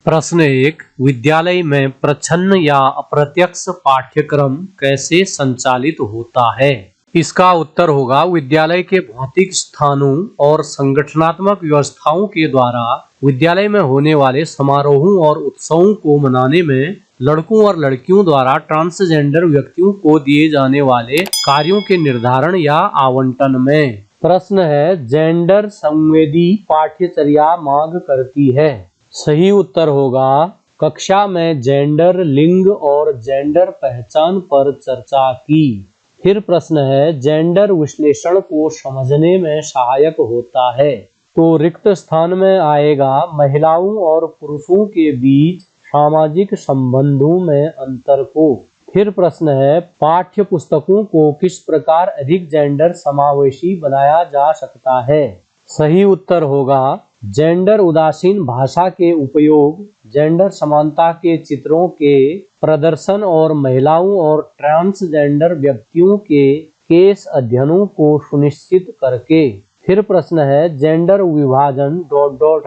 प्रश्न 1। विद्यालय में प्रच्छन्न या अप्रत्यक्ष पाठ्यक्रम कैसे संचालित होता है? इसका उत्तर होगा विद्यालय के भौतिक स्थानों और संगठनात्मक व्यवस्थाओं के द्वारा विद्यालय में होने वाले समारोहों और उत्सवों को मनाने में लड़कों और लड़कियों द्वारा ट्रांसजेंडर व्यक्तियों को दिए जाने वाले कार्यों के निर्धारण या आवंटन में। प्रश्न है, जेंडर संवेदी पाठ्यचर्या मांग करती है। सही उत्तर होगा कक्षा में जेंडर, लिंग और जेंडर पहचान पर चर्चा की। फिर प्रश्न है, जेंडर विश्लेषण को समझने में सहायक होता है। तो रिक्त स्थान में आएगा महिलाओं और पुरुषों के बीच सामाजिक संबंधों में अंतर को। फिर प्रश्न है, पाठ्य पुस्तकों को किस प्रकार अधिक जेंडर समावेशी बनाया जा सकता है? सही उत्तर होगा जेंडर उदासीन भाषा के उपयोग, जेंडर समानता के चित्रों के प्रदर्शन और महिलाओं और ट्रांसजेंडर व्यक्तियों के केस अध्ययनों को सुनिश्चित करके। फिर प्रश्न है, जेंडर विभाजन ...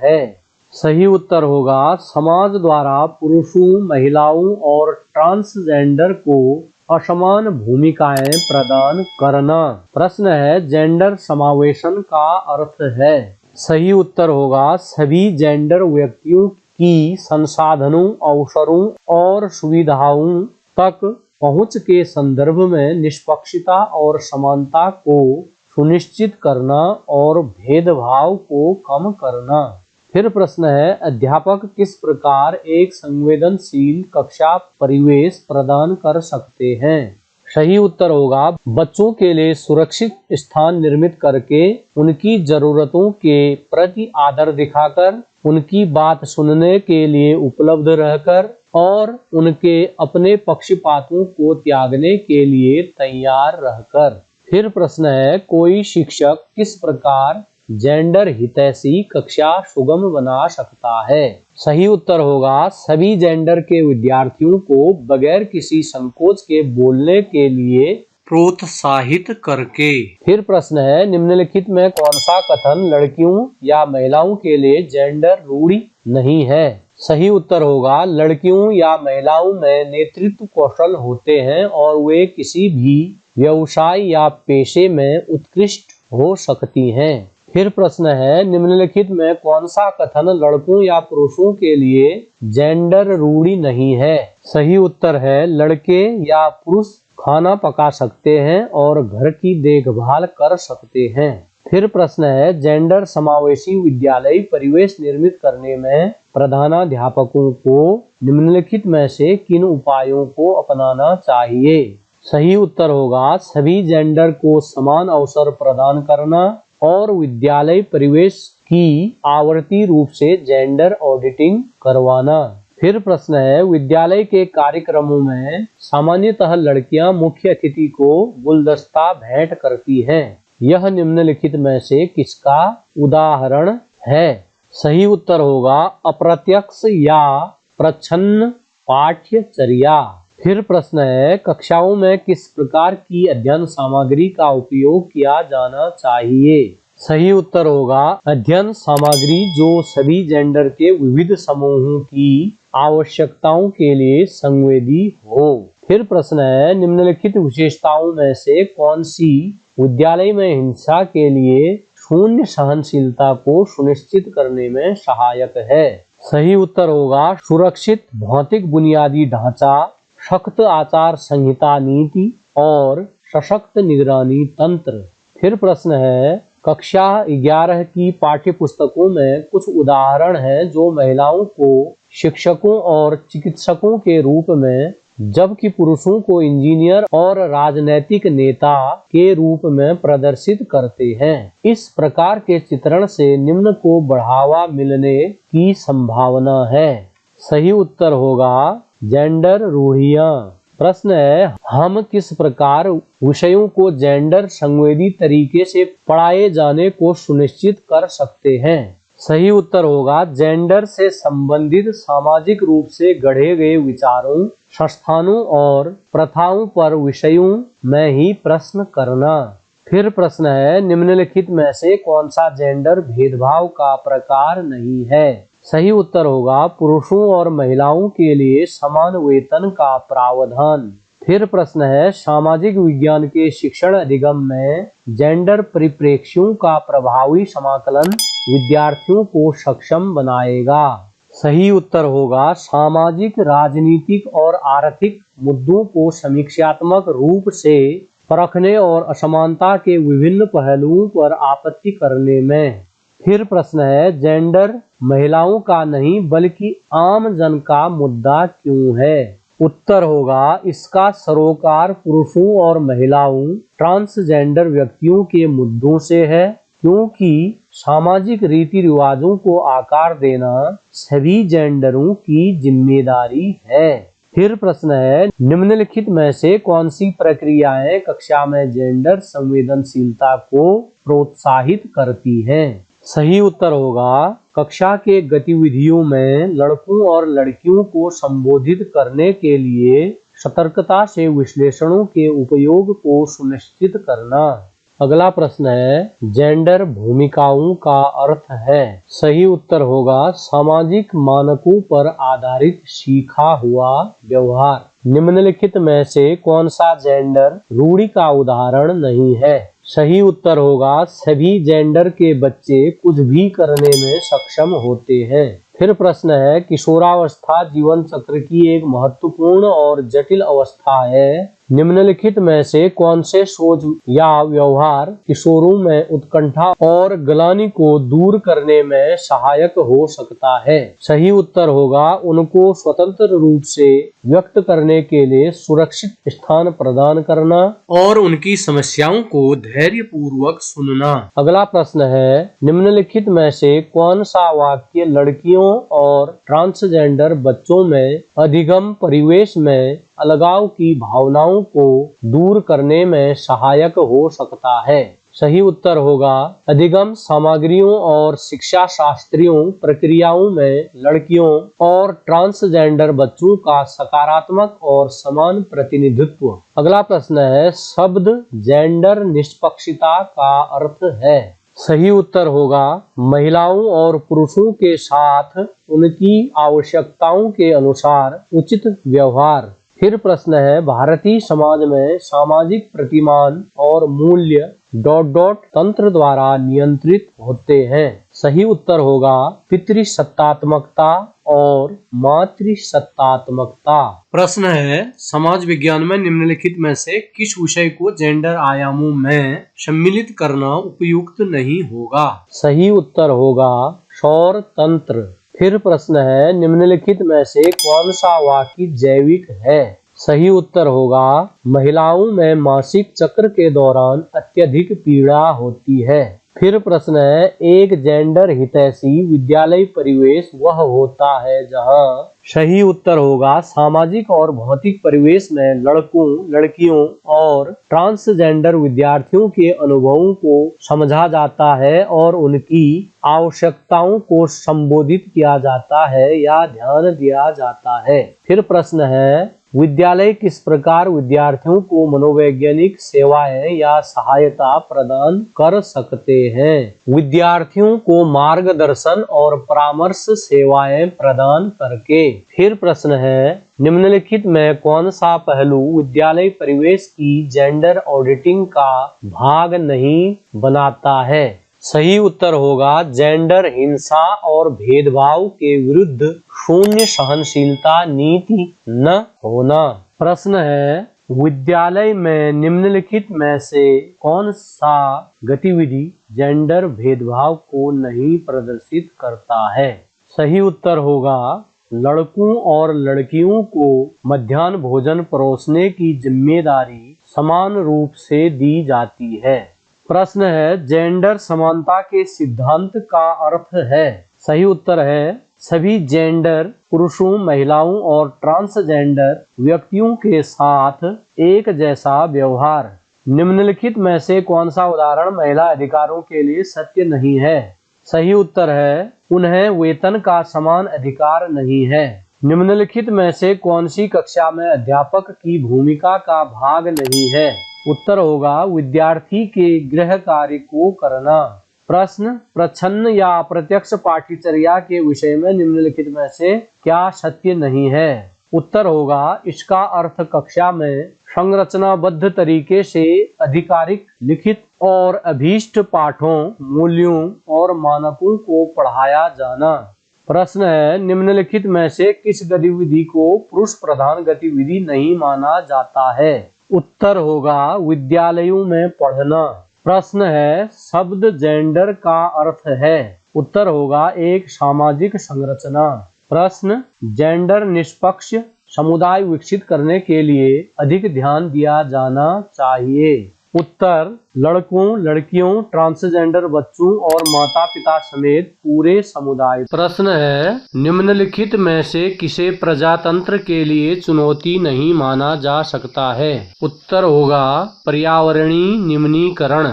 है। सही उत्तर होगा समाज द्वारा पुरुषों, महिलाओं और ट्रांसजेंडर को असमान भूमिकाएं प्रदान करना। प्रश्न है, जेंडर समावेशन का अर्थ है। सही उत्तर होगा सभी जेंडर व्यक्तियों की संसाधनों, अवसरों और सुविधाओं तक पहुंच के संदर्भ में निष्पक्षता और समानता को सुनिश्चित करना और भेदभाव को कम करना। फिर प्रश्न है, अध्यापक किस प्रकार एक संवेदनशील कक्षा परिवेश प्रदान कर सकते हैं? सही उत्तर होगा बच्चों के लिए सुरक्षित स्थान निर्मित करके, उनकी जरूरतों के प्रति आदर दिखाकर, उनकी बात सुनने के लिए उपलब्ध रहकर और उनके अपने पक्षपातों को त्यागने के लिए तैयार रहकर। फिर प्रश्न है, कोई शिक्षक किस प्रकार जेंडर हितैषी कक्षा सुगम बना सकता है? सही उत्तर होगा सभी जेंडर के विद्यार्थियों को बगैर किसी संकोच के बोलने के लिए प्रोत्साहित करके। फिर प्रश्न है, निम्नलिखित में कौन सा कथन लड़कियों या महिलाओं के लिए जेंडर रूढ़ि नहीं है? सही उत्तर होगा लड़कियों या महिलाओं में नेतृत्व कौशल होते हैं और वे किसी भी व्यवसाय या पेशे में उत्कृष्ट हो सकती हैं। फिर प्रश्न है, निम्नलिखित में कौन सा कथन लड़कों या पुरुषों के लिए जेंडर रूढ़ि नहीं है? सही उत्तर है लड़के या पुरुष खाना पका सकते हैं और घर की देखभाल कर सकते हैं। फिर प्रश्न है, जेंडर समावेशी विद्यालय परिवेश निर्मित करने में प्रधानाध्यापकों को निम्नलिखित में से किन उपायों को अपनाना चाहिए? सही उत्तर होगा सभी जेंडर को समान अवसर प्रदान करना और विद्यालय परिवेश की आवर्ती रूप से जेंडर ऑडिटिंग करवाना। फिर प्रश्न है, विद्यालय के कार्यक्रमों में सामान्यतः लड़कियां मुख्य अतिथि को गुलदस्ता भेंट करती हैं। यह निम्नलिखित में से किसका उदाहरण है? सही उत्तर होगा अप्रत्यक्ष या प्रच्छन्न पाठ्यचर्या। फिर प्रश्न है, कक्षाओं में किस प्रकार की अध्ययन सामग्री का उपयोग किया जाना चाहिए? सही उत्तर होगा अध्ययन सामग्री जो सभी जेंडर के विविध समूहों की आवश्यकताओं के लिए संवेदी हो। फिर प्रश्न है, निम्नलिखित विशेषताओं में से कौन सी विद्यालय में हिंसा के लिए शून्य सहनशीलता को सुनिश्चित करने में सहायक है? सही उत्तर होगा सुरक्षित भौतिक बुनियादी ढांचा, सख्त आचार संहिता नीति और सशक्त निगरानी तंत्र। फिर प्रश्न है, कक्षा 11 की पाठ्य पुस्तकों में कुछ उदाहरण हैं जो महिलाओं को शिक्षकों और चिकित्सकों के रूप में, जबकि पुरुषों को इंजीनियर और राजनैतिक नेता के रूप में प्रदर्शित करते हैं। इस प्रकार के चित्रण से निम्न को बढ़ावा मिलने की संभावना है। सही उत्तर होगा जेंडर रूढ़ियां। प्रश्न है, हम किस प्रकार विषयों को जेंडर संवेदी तरीके से पढ़ाए जाने को सुनिश्चित कर सकते हैं? सही उत्तर होगा जेंडर से संबंधित सामाजिक रूप से गढ़े गए विचारों, संस्थानों और प्रथाओं पर विषयों में ही प्रश्न करना। फिर प्रश्न है, निम्नलिखित में से कौन सा जेंडर भेदभाव का प्रकार नहीं है? सही उत्तर होगा पुरुषों और महिलाओं के लिए समान वेतन का प्रावधान। फिर प्रश्न है, सामाजिक विज्ञान के शिक्षण अधिगम में जेंडर परिप्रेक्ष्यों का प्रभावी समाकलन विद्यार्थियों को सक्षम बनाएगा। सही उत्तर होगा सामाजिक, राजनीतिक और आर्थिक मुद्दों को समीक्षात्मक रूप से परखने और असमानता के विभिन्न पहलुओं पर आपत्ति करने में। फिर प्रश्न है, जेंडर महिलाओं का नहीं बल्कि आम जन का मुद्दा क्यों है? उत्तर होगा इसका सरोकार पुरुषों और महिलाओं, ट्रांसजेंडर व्यक्तियों के मुद्दों से है, क्योंकि सामाजिक रीति रिवाजों को आकार देना सभी जेंडरों की जिम्मेदारी है। फिर प्रश्न है, निम्नलिखित में से कौन सी प्रक्रियाएं कक्षा में जेंडर संवेदनशीलता को प्रोत्साहित करती हैं? सही उत्तर होगा कक्षा के गतिविधियों में लड़कों और लड़कियों को संबोधित करने के लिए सतर्कता से विश्लेषणों के उपयोग को सुनिश्चित करना। अगला प्रश्न है, जेंडर भूमिकाओं का अर्थ है। सही उत्तर होगा सामाजिक मानकों पर आधारित सीखा हुआ व्यवहार। निम्नलिखित में से कौन सा जेंडर रूढ़ि का उदाहरण नहीं है? सही उत्तर होगा सभी जेंडर के बच्चे कुछ भी करने में सक्षम होते हैं। फिर प्रश्न है, किशोरावस्था जीवन चक्र की एक महत्वपूर्ण और जटिल अवस्था है। निम्नलिखित में से कौन से सोच या व्यवहार किशोरों में उत्कंठा और ग्लानि को दूर करने में सहायक हो सकता है? सही उत्तर होगा उनको स्वतंत्र रूप से व्यक्त करने के लिए सुरक्षित स्थान प्रदान करना और उनकी समस्याओं को धैर्य पूर्वक सुनना। अगला प्रश्न है, निम्नलिखित में से कौन सा वाक्य लड़कियों और ट्रांसजेंडर बच्चों में अधिगम परिवेश में अलगाव की भावनाओं को दूर करने में सहायक हो सकता है? सही उत्तर होगा अधिगम सामग्रियों और शिक्षा शास्त्रीय प्रक्रियाओं में लड़कियों और ट्रांसजेंडर बच्चों का सकारात्मक और समान प्रतिनिधित्व। अगला प्रश्न है, शब्द जेंडर निष्पक्षता का अर्थ है। सही उत्तर होगा महिलाओं और पुरुषों के साथ उनकी आवश्यकताओं के अनुसार उचित व्यवहार। फिर प्रश्न है, भारतीय समाज में सामाजिक प्रतिमान और मूल्य ... तंत्र द्वारा नियंत्रित होते हैं। सही उत्तर होगा पितृसत्तात्मकता और मातृसत्तात्मकता। प्रश्न है, समाज विज्ञान में निम्नलिखित में से किस विषय को जेंडर आयामों में सम्मिलित करना उपयुक्त नहीं होगा? सही उत्तर होगा सौर तंत्र। फिर प्रश्न है, निम्नलिखित में से कौन सा वाक्य जैविक है? सही उत्तर होगा महिलाओं में मासिक चक्र के दौरान अत्यधिक पीड़ा होती है। फिर प्रश्न है, एक जेंडर हितैषी विद्यालय परिवेश वह होता है जहां... सही उत्तर होगा सामाजिक और भौतिक परिवेश में लड़कों, लड़कियों और ट्रांसजेंडर विद्यार्थियों के अनुभवों को समझा जाता है और उनकी आवश्यकताओं को संबोधित किया जाता है या ध्यान दिया जाता है। फिर प्रश्न है, विद्यालय किस प्रकार विद्यार्थियों को मनोवैज्ञानिक सेवाएं या सहायता प्रदान कर सकते हैं? विद्यार्थियों को मार्गदर्शन और परामर्श सेवाएं प्रदान करके। फिर प्रश्न है, निम्नलिखित में कौन सा पहलू विद्यालय परिवेश की जेंडर ऑडिटिंग का भाग नहीं बनाता है? सही उत्तर होगा जेंडर हिंसा और भेदभाव के विरुद्ध शून्य सहनशीलता नीति न होना। प्रश्न है, विद्यालय में निम्नलिखित में से कौन सा गतिविधि जेंडर भेदभाव को नहीं प्रदर्शित करता है? सही उत्तर होगा लड़कों और लड़कियों को मध्याह्न भोजन परोसने की जिम्मेदारी समान रूप से दी जाती है। प्रश्न है, जेंडर समानता के सिद्धांत का अर्थ है। सही उत्तर है सभी जेंडर पुरुषों, महिलाओं और ट्रांसजेंडर व्यक्तियों के साथ एक जैसा व्यवहार। निम्नलिखित में से कौन सा उदाहरण महिला अधिकारों के लिए सत्य नहीं है? सही उत्तर है उन्हें वेतन का समान अधिकार नहीं है। निम्नलिखित में से कौन सी कक्षा में अध्यापक की भूमिका का भाग नहीं है? उत्तर होगा विद्यार्थी के गृह कार्य को करना। प्रश्न, प्रच्छन्न या अप्रत्यक्ष पाठ्यचर्या के विषय में निम्नलिखित में से क्या सत्य नहीं है? उत्तर होगा, इसका अर्थ कक्षा में संरचनाबद्ध तरीके से आधिकारिक, लिखित और अभीष्ट पाठों, मूल्यों और मानकों को पढ़ाया जाना। प्रश्न है, निम्नलिखित में से किस गतिविधि को पुरुष प्रधान गतिविधि नहीं माना जाता है? उत्तर होगा, विद्यालयों में पढ़ना। प्रश्न है, शब्द जेंडर का अर्थ है? उत्तर होगा, एक सामाजिक संरचना। प्रश्न, जेंडर निष्पक्ष समुदाय विकसित करने के लिए अधिक ध्यान दिया जाना चाहिए। उत्तर, लड़कों, लड़कियों, ट्रांसजेंडर बच्चों और माता पिता समेत पूरे समुदाय। प्रश्न है, निम्नलिखित में से किसे प्रजातंत्र के लिए चुनौती नहीं माना जा सकता है? उत्तर होगा, पर्यावरणीय निम्नीकरण।